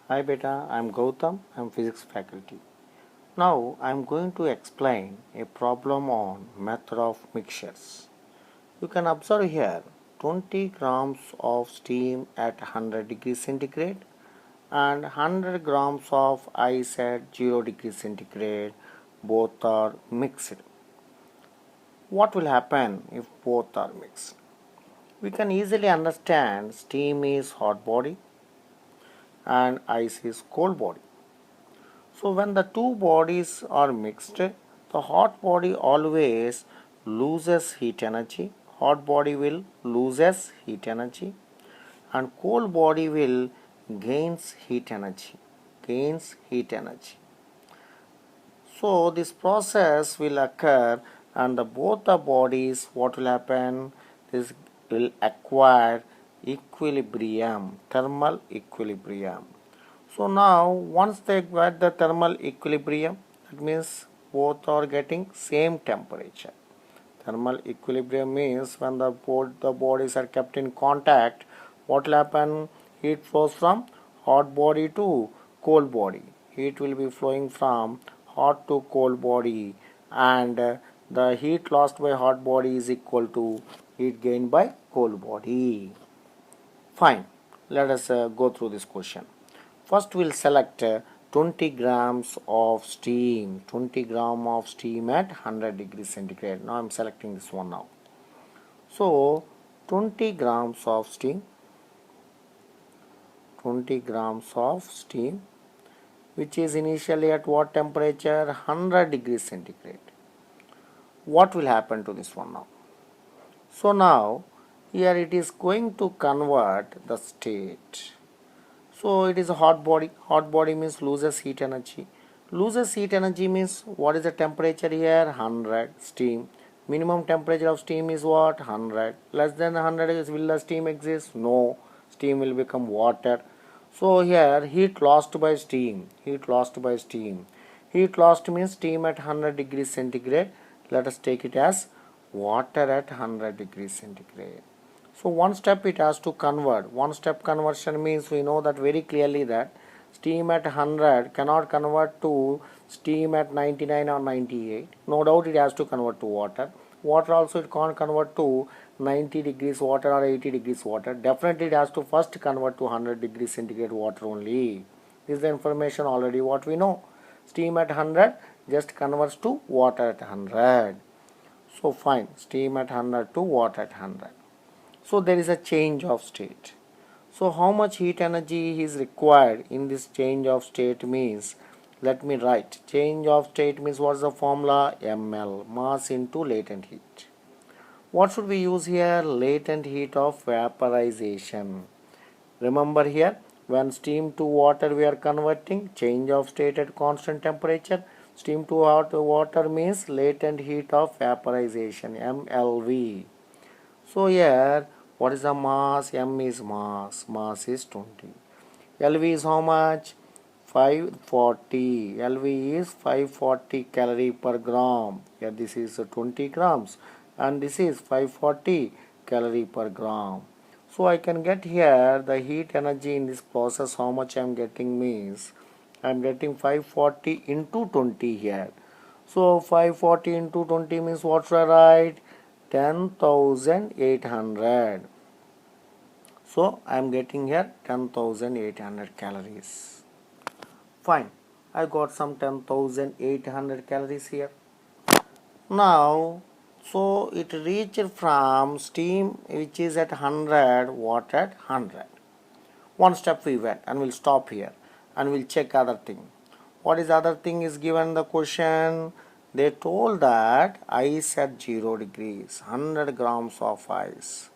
Hi beta, I am Gautam, I am physics faculty. Now I am going to explain a problem on method of mixtures. You can observe here 20 grams of steam at 100 degrees centigrade and 100 grams of ice at 0 degrees centigrade. Both are mixed. What will happen if both are mixed? We can easily understand steam is hot body and ice is cold body. So when the two bodies are mixed, the hot body always loses heat energy. Hot body will loses heat energy and cold body will gains heat energy. Gains heat energy. So this process will occur and both the bodies what will happen? This will acquire equilibrium, thermal equilibrium. So now once they get the thermal equilibrium, that means both are getting same temperature. Thermal equilibrium means when both the bodies are kept in contact, what will happen? Heat flows from hot body to cold body. Heat will be flowing from hot to cold body and the heat lost by hot body is equal to heat gained by cold body. Fine. Let us go through this question. First we'll select 20 grams of steam. 20 gram of steam at 100 degrees centigrade. Now I'm selecting this one now. So 20 grams of steam. 20 grams of steam which is initially at what temperature? 100 degrees centigrade. What will happen to this one now? So now here it is going to convert the state. So it is a hot body. Hot body means loses heat energy. Loses heat energy means what is the temperature here? 100 steam. Minimum temperature of steam is what? 100. Less than 100 is will the steam exist? No. Steam will become water. So here heat lost by steam. Heat lost by steam. Heat lost means steam at 100 degrees centigrade. Let us take it as water at 100 degrees centigrade. So one step it has to convert. One step conversion means we know that very clearly that steam at 100 cannot convert to steam at 99 or 98. No doubt it has to convert to water. Water also it can't convert to 90 degrees water or 80 degrees water. Definitely it has to first convert to 100 degrees centigrade water only. This is the information already what we know. Steam at 100 just converts to water at 100. So fine, steam at 100 to water at 100. So there is a change of state. So how much heat energy is required in this change of state means, let me write, change of state means what's the formula? ml, mass into latent heat. What should we use here? Latent heat of vaporization. Remember here, when steam to water we are converting, change of state at constant temperature. Steam to hot water means latent heat of vaporization, mlv. So here, what is the mass? M is mass. Mass is 20. LV is how much? 540. LV is 540 calorie per gram. Here this is 20 grams and this is 540 calorie per gram. So I can get here the heat energy in this process. How much I am getting means I am getting 540 into 20 here. So 540 into 20 means what should I write? 10,800. So I am getting here 10,800 calories. Fine. I got some 10,800 calories here. Now, so it reached from steam which is at 100, water at 100. One step we went and we'll stop here and we'll check other thing. What is other thing is given the question? They told that ice at 0 degrees, 100 grams of ice.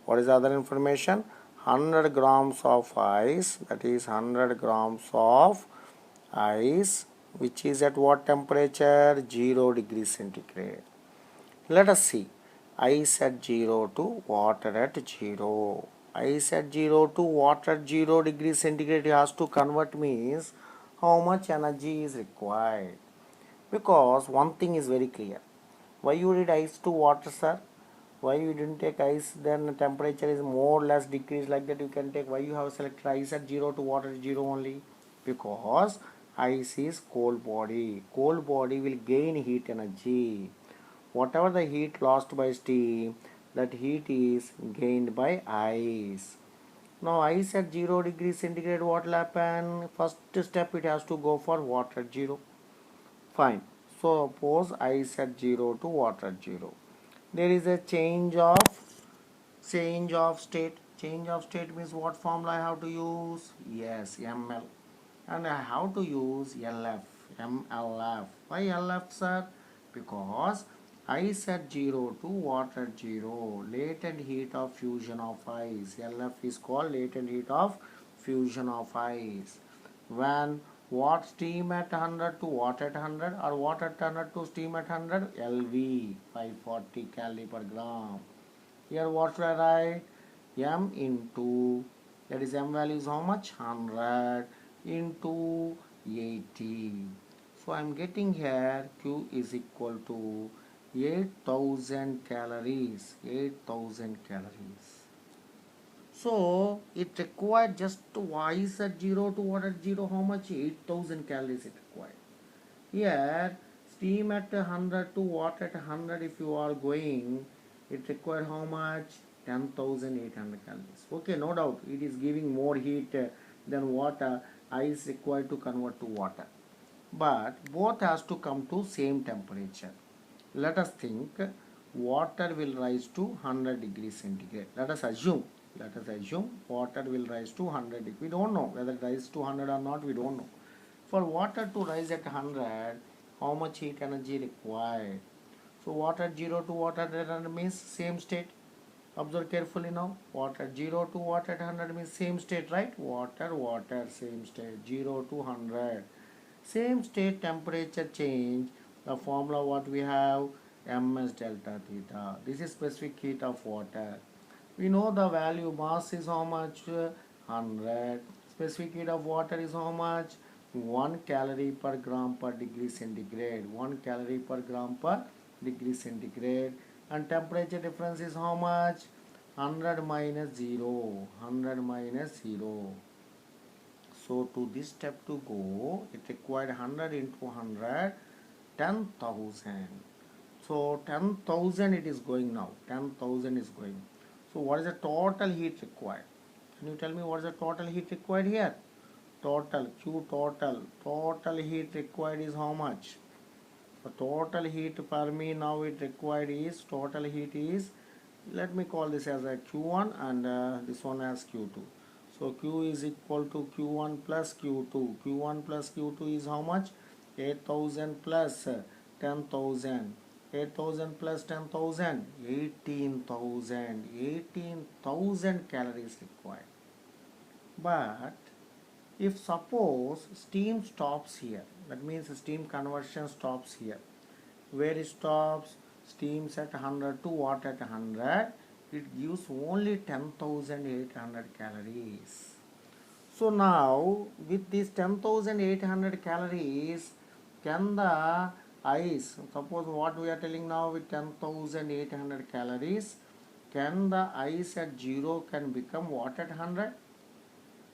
What is the other information? 100 grams of ice, that is 100 grams of ice which is at what temperature? 0 degrees centigrade. Let us see. Ice at 0 to water at 0. Ice at 0 to water at 0 degrees centigrade has to convert means how much energy is required. Because one thing is very clear. Why you did ice to water, sir? Why you didn't take ice, then the temperature is more or less decreased like that you can take. Why you have selected ice at 0 to water at 0 only? because ice is cold body. Cold body will gain heat energy. Whatever the heat lost by steam, that heat is gained by ice. Now ice at 0 degrees centigrade, what will happen? First step, it has to go for water at 0. Fine. So suppose ice at 0 to water at 0. There is a change of state. Change of state means what formula I have to use? Yes, ml. And I have to use LF. MLF. Why LF, sir? Because ice at 0 to water at 0. Latent heat of fusion of ice. LF is called latent heat of fusion of ice. When what steam at 100 to water at 100 or water at 100 to steam at 100? LV 540 calorie per gram. Here what should I write? M into, that is M value is how much? 100 into 80. So I am getting here Q is equal to 8000 calories. 8000 calories. So it required just ice at 0 to water at 0, how much? 8000 calories it required. Here steam at 100 to water at 100, if you are going, it required how much? 10,800 calories. Okay, no doubt it is giving more heat than water. Ice required to convert to water, but both has to come to same temperature. Let us think water will rise to 100 degrees centigrade. Let us assume water will rise to 100 degrees. We don't know whether it rises to 100 or not, we don't know. For water to rise at 100, how much heat energy required? So water at 0 to water at 100 means same state. Observe carefully now. Water at 0 to water at 100 means same state, right? Water, same state. 0 to 100. Same state temperature change. The formula what we have? Ms delta theta. This is specific heat of water. We know the value. Mass is how much? 100. Specific heat of water is how much? 1 calorie per gram per degree centigrade. 1 calorie per gram per degree centigrade. And temperature difference is how much? 100 minus 0. 100 minus 0. So to this step to go, it required 100 into 100, 10,000. So 10,000 it is going now. 10,000 is going. So what is the total heat required? Can you tell me what is the total heat required here? Total, Q total heat required is how much? The total heat per me now it required is, total heat is, let me call this as a Q1 and this one as Q2. So Q is equal to Q1 plus Q2. Q1 plus Q2 is how much? 8000 plus 10,000. 8000 plus 10,000, 18,000. 18,000 calories required. But if suppose steam stops here, that means steam conversion stops here. Where it stops? Steams at 100 to water at 100, it gives only 10,800 calories. So now with these 10,800 calories, can the ice, suppose what we are telling now, with 10,800 calories, can the ice at 0 can become water at 100?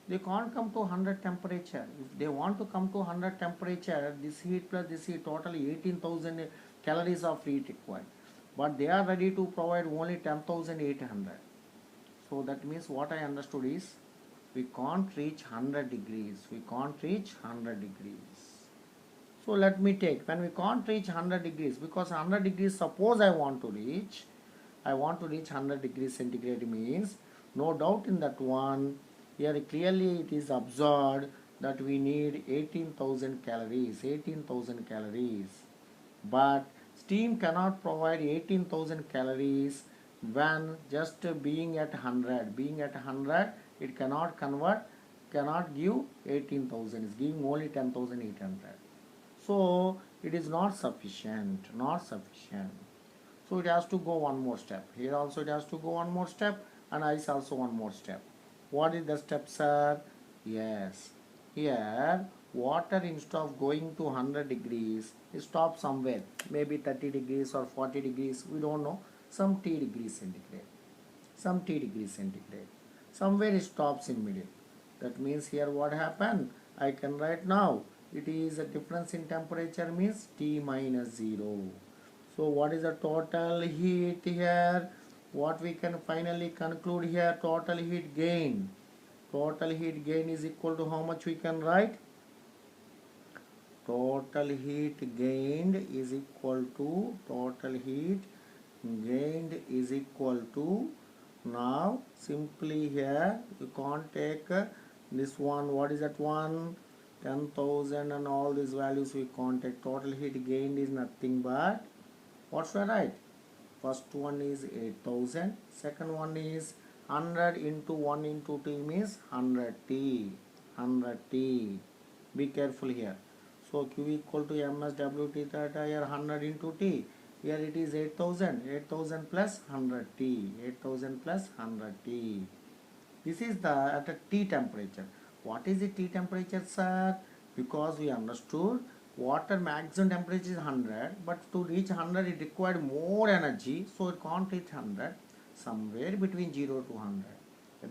They can't come to 100 temperature. If they want to come to 100 temperature, this heat plus this heat, totally 18,000 calories of heat required. But they are ready to provide only 10,800. So that means what I understood is, we can't reach 100 degrees. We can't reach 100 degrees. So let me take, when we can't reach 100 degrees, because 100 degrees, suppose I want to reach 100 degrees centigrade means, no doubt in that one, here clearly it is observed that we need 18,000 calories, 18,000 calories. But steam cannot provide 18,000 calories when just being at 100. Being at 100, it cannot convert, cannot give 18,000. It's giving only 10,800. So it is not sufficient, So it has to go one more step. Here also it has to go one more step, and ice also one more step. What is the step, sir? Yes. Here water, instead of going to 100 degrees, it stops somewhere. Maybe 30 degrees or 40 degrees. We don't know. Some T degrees centigrade. Somewhere it stops in middle. That means here what happened? I can write now. It is a difference in temperature means T minus 0. So what is the total heat here? What we can finally conclude here, total heat gain. Total heat gain is equal to how much we can write? Total heat gained is equal to now simply here you can't take this one. What is that one? 10,000 and all these values we can't take. Total heat gained is nothing but what should I write? First one is 8,000. Second one is 100 into 1 into T means 100T. 100T. Be careful here. So Q equal to MSWT theta here 100 into T. Here it is 8,000. 8,000 plus 100T. 8,000 plus 100T. This is the at a T temperature. What is the T temperature, sir? Because we understood water maximum temperature is 100, but to reach 100 it required more energy, so it can't reach 100. Somewhere between 0 to 100.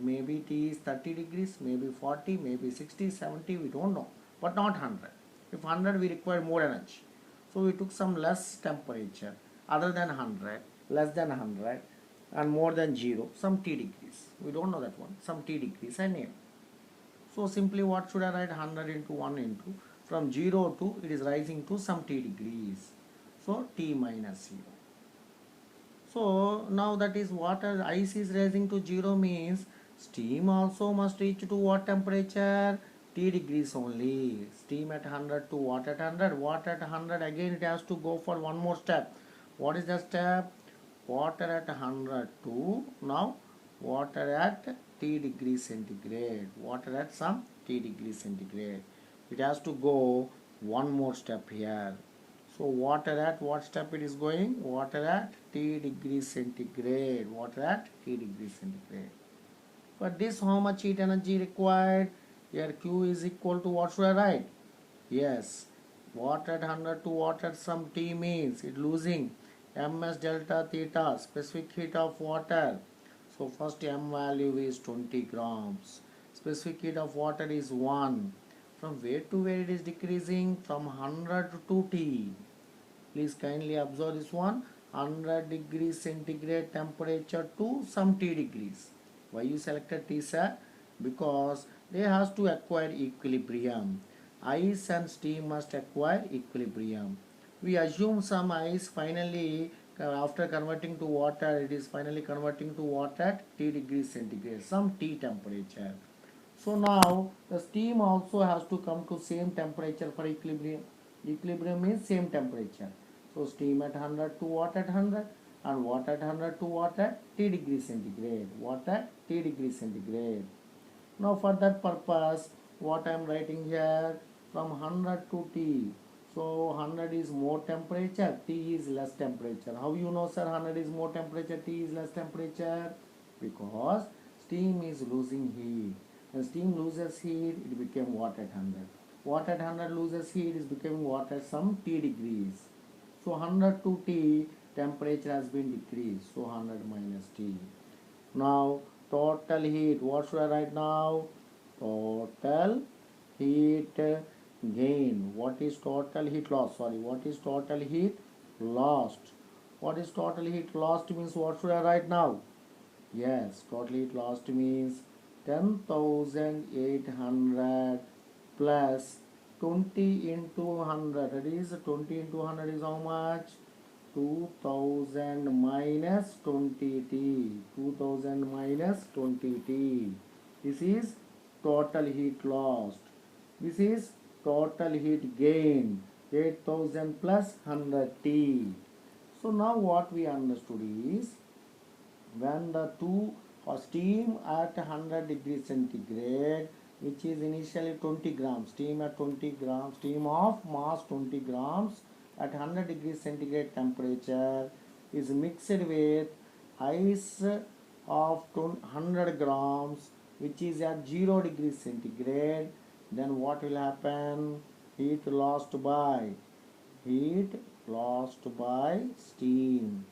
Maybe T is 30 degrees, maybe 40, maybe 60, 70, we don't know, but not 100. If 100 we require more energy. So we took some less temperature other than 100, less than 100 and more than 0, some T degrees. We don't know that one, some T degrees I name. So simply what should I write? 100 into 1 into from 0 to it is rising to some T degrees. So T minus 0. So now that is water ice is rising to 0 means steam also must reach to what temperature? T degrees only. Steam at 100 to water at 100. Water at 100 again it has to go for one more step. What is the step? Water at 100 to now water at T degrees centigrade. Water at some T degrees centigrade. It has to go one more step here. So water at what step it is going? Water at T degrees centigrade. Water at T degrees centigrade. For this how much heat energy required? Here Q is equal to what should I write? Yes. Water at 100 to water at some T means it losing ms delta theta specific heat of water. So first M value is 20 grams. Specific heat of water is 1. From where to where it is decreasing? From 100 to T. Please kindly observe this one. 100 degrees centigrade temperature to some T degrees. Why you selected T, sir? Because they has to acquire equilibrium. Ice and steam must acquire equilibrium. We assume some ice finally after converting to water it is finally converting to water at T degrees centigrade, some T temperature. So now the steam also has to come to same temperature for equilibrium. Equilibrium means same temperature. So steam at 100 to water at 100 and water at 100 to water at T degrees centigrade. Water at T degrees centigrade. Now for that purpose what I am writing here from 100 to T. So 100 is more temperature, T is less temperature. How you know, sir, 100 is more temperature, T is less temperature? Because steam is losing heat. When steam loses heat, it became water at 100. Water at 100 loses heat, is becoming water at some T degrees. So 100 to T, temperature has been decreased. So 100 minus T. Now total heat, what should I write now? Total heat gain. What is total heat loss? Sorry, what is total heat lost? What is total heat lost means what should I write now? Yes, total heat lost means 10,800 plus 20 into 100. That is 20 into 100 is how much? 2000 minus 20T. 2000 minus 20T. This is total heat lost. This is total heat gain. 8000 plus 100T. So now what we understood is when the two steam at 100 degrees centigrade, which is initially 20 grams, steam at 20 grams, steam of mass 20 grams at 100 degrees centigrade temperature is mixed with ice of 100 grams which is at 0 degrees centigrade, then what will happen? Heat lost by steam.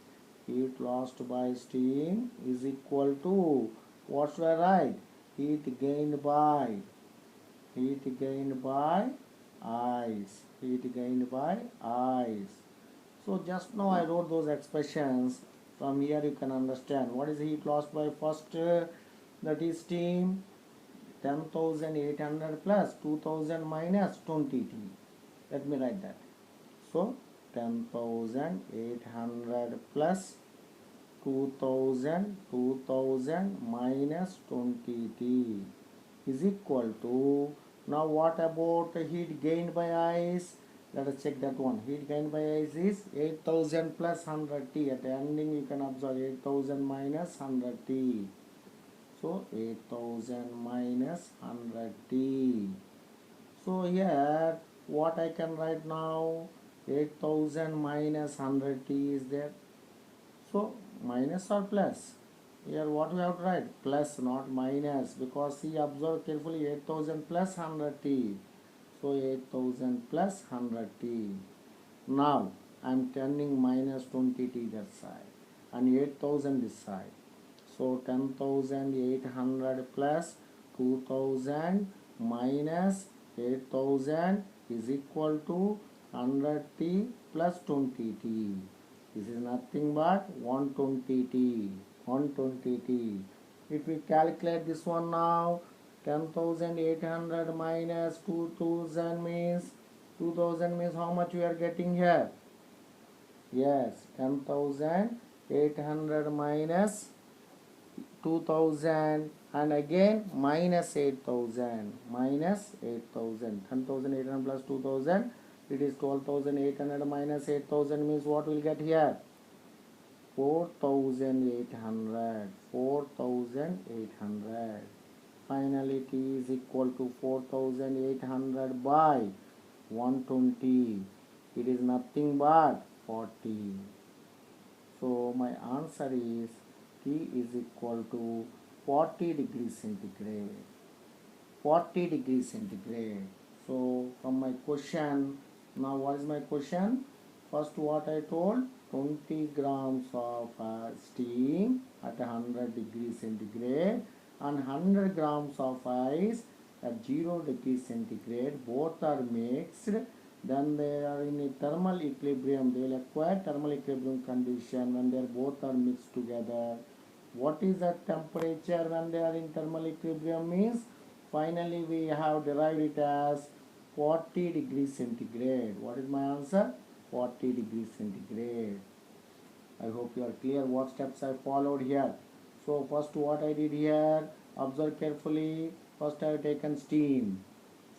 Heat lost by steam is equal to what should I write? Heat gained by heat gained by ice, heat gained by ice. So just now I wrote those expressions. From here you can understand what is heat lost by first, that is steam, 10,800 plus 2000 minus 20T. Let me write that. So 10,800 plus 2000 minus 20T is equal to, now what about heat gained by ice? Let us check that one. Heat gained by ice is 8000 plus 100T. At the ending you can observe 8000 minus 100T. So 8000 minus 100T. So here what I can write now, 8000 minus 100T is there. So minus or plus? Here what we have to write? Plus, not minus, because see, observe carefully, 8000 plus 100T. So 8000 plus 100T. Now I am turning minus 20T that side and 8000 this side. So 10,800 plus 2000 minus 8000 is equal to 100T plus 20T. This is nothing but 120T. 120T. If we calculate this one now, 10,800 minus 2000 means, 2000 means how much we are getting here? Yes, 10,800 minus 2000 and again minus 8000. Minus 8000. 10,800 plus 2000. It is 12,800 minus 8,000 means what we will get here? 4,800. 4,800. Finally, T is equal to 4,800 by 120. It is nothing but 40. So my answer is T is equal to 40 degrees centigrade. 40 degrees centigrade. So from my question, now what is my question? First what I told, 20 grams of steam at 100 degrees centigrade and 100 grams of ice at 0 degrees centigrade. Both are mixed. Then they are in a thermal equilibrium. They will acquire thermal equilibrium condition when they are both are mixed together. What is the temperature when they are in thermal equilibrium means? Finally we have derived it as 40 degrees centigrade. What is my answer? 40 degrees centigrade. I hope you are clear what steps I followed here. So first what I did here, observe carefully. First I have taken steam.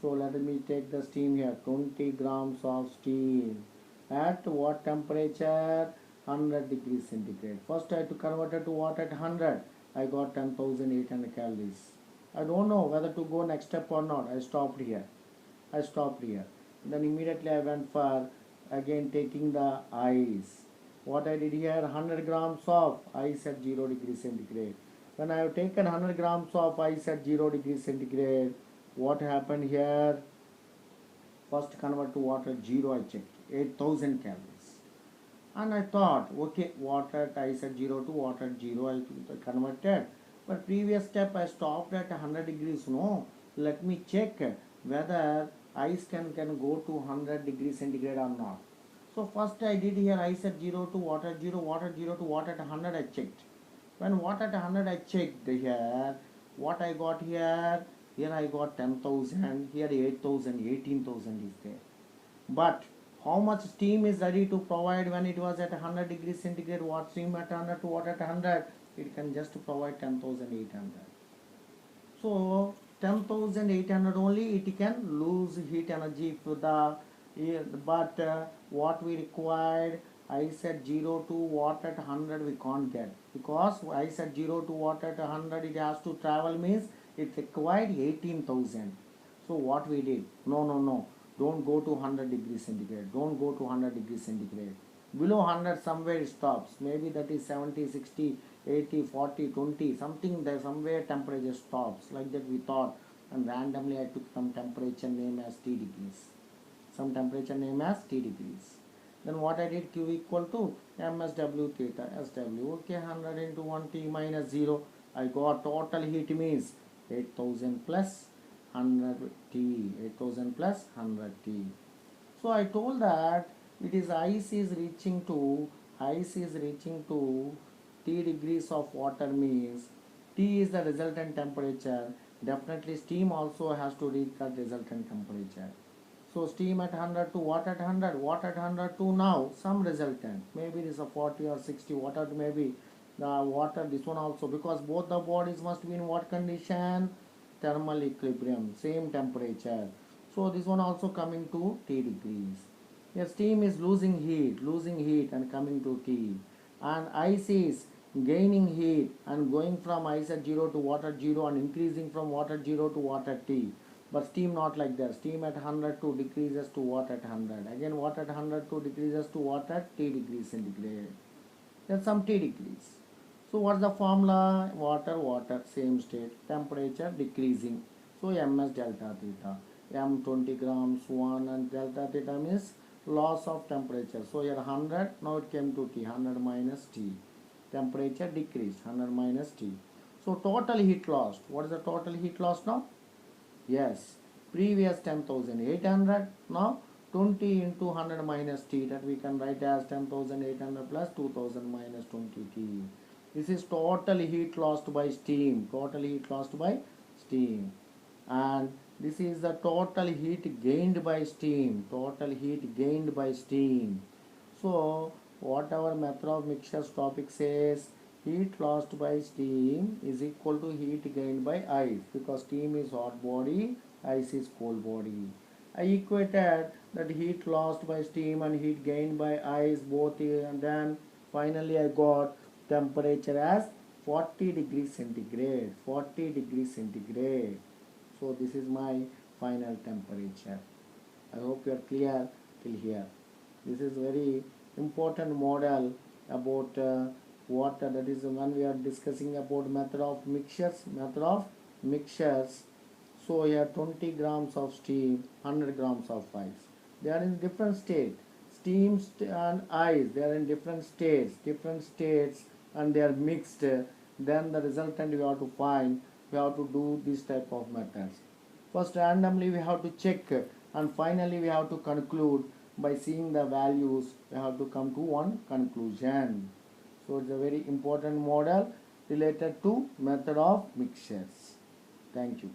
So let me take the steam here, 20 grams of steam. At what temperature? 100 degrees centigrade. First I have to convert it to what at 100. I got 10,800 calories. I don't know whether to go next step or not. I stopped here. Then immediately I went for again taking the ice. What I did here, 100 grams of ice at 0 degrees centigrade. When I have taken 100 grams of ice at 0 degrees centigrade, what happened here? First convert to water 0, I checked, 8000 calories. And I thought, okay, water at ice at 0 to water at 0 I converted. But previous step I stopped at 100 degrees. No, let me check whether ice can go to 100 degrees centigrade or not. So first I did here ice at 0 to water at 0, water at 0 to water at 100 I checked. When water at 100 I checked here, what I got here? Here I got 10,000, here 8,000, 18,000 is there. But how much steam is ready to provide when it was at 100 degrees centigrade? What steam at 100 to water at 100? It can just provide 10,800. So 10,800 only it can lose heat energy for the, but what we required, ice at 0 to water at 100 we can't get, because ice at 0 to water at 100 it has to travel means it required 18,000. So what we did, no, don't go to 100 degrees centigrade, don't go to 100 degrees centigrade. Below 100 somewhere it stops, maybe that is 70, 60, 80, 40, 20, something there, somewhere temperature stops. Like that we thought, and randomly I took some temperature name as T degrees. Then what I did, Q equal to MSW theta SW. Okay, 100 into 1T minus 0. I got total heat means 8000 plus 100 T, 8000 plus 100 T. So I told that it is ice is reaching to T degrees of water means T is the resultant temperature. Definitely steam also has to reach that resultant temperature. So steam at 100 to what at 100? What at 100 to now? Some resultant. Maybe it is a 40 or 60. What at maybe the water, this one also, because both the bodies must be in what condition? Thermal equilibrium, same temperature. So this one also coming to T degrees. Yes, steam is losing heat and coming to T. And ice is gaining heat and going from ice at 0 to water at 0 and increasing from water at 0 to water at T. But steam not like that. Steam at 102 decreases to water at 100. Again water at 102 decreases to water at T degrees centigrade. There's some T degrees. So what's the formula? Water, same state. Temperature decreasing. So ms delta theta. M 20 grams 1 and delta theta means loss of temperature. So here 100, now it came to T. 100 minus T. Temperature decreased. 100 minus T. So total heat lost. What is the total heat loss now? Yes, previous 10,800, now 20 into 100 minus T, that we can write as 10,800 plus 2000 minus 20 T. This is total heat lost by steam, and this is the total heat gained by steam, So whatever method of mixtures topic says, heat lost by steam is equal to heat gained by ice, because steam is hot body, ice is cold body. I equated that heat lost by steam and heat gained by ice both, and then finally I got temperature as 40 degrees centigrade. So this is my final temperature. I hope you are clear till here. This is very important model about water. That is when we are discussing about method of mixtures. So here 20 grams of steam, 100 grams of ice. They are in different state. Steam and ice, they are in different states, and they are mixed. Then the resultant we have to find. We have to do this type of methods. First randomly we have to check, and finally we have to conclude. By seeing the values we have to come to one conclusion. So it's a very important model related to method of mixtures. Thank you.